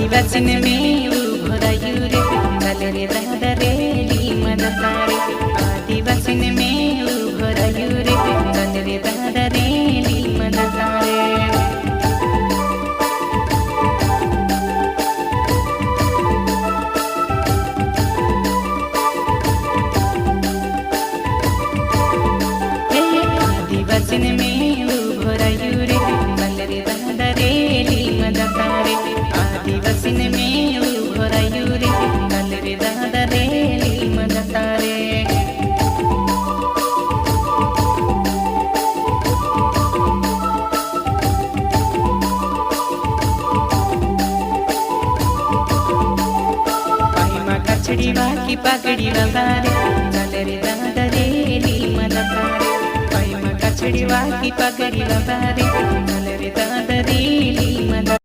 आदिवासीन में उभरायु रे चल रे दादा रेली मदतारे आदिवासीन में उभरायु रे चल रे दादा रेली मदतारे आदिवासीन में उभरायु रे चल रे दादा रेली मदतारे आदिवासीन में उभरायु रे चल रे दादा रेली मदतारे कचड़ी बाकी पगड़ी वाले चल रे दादा रेली मदतारे कचड़ी बाकी पगड़ी वाले चल रे दादा रेली मदतारे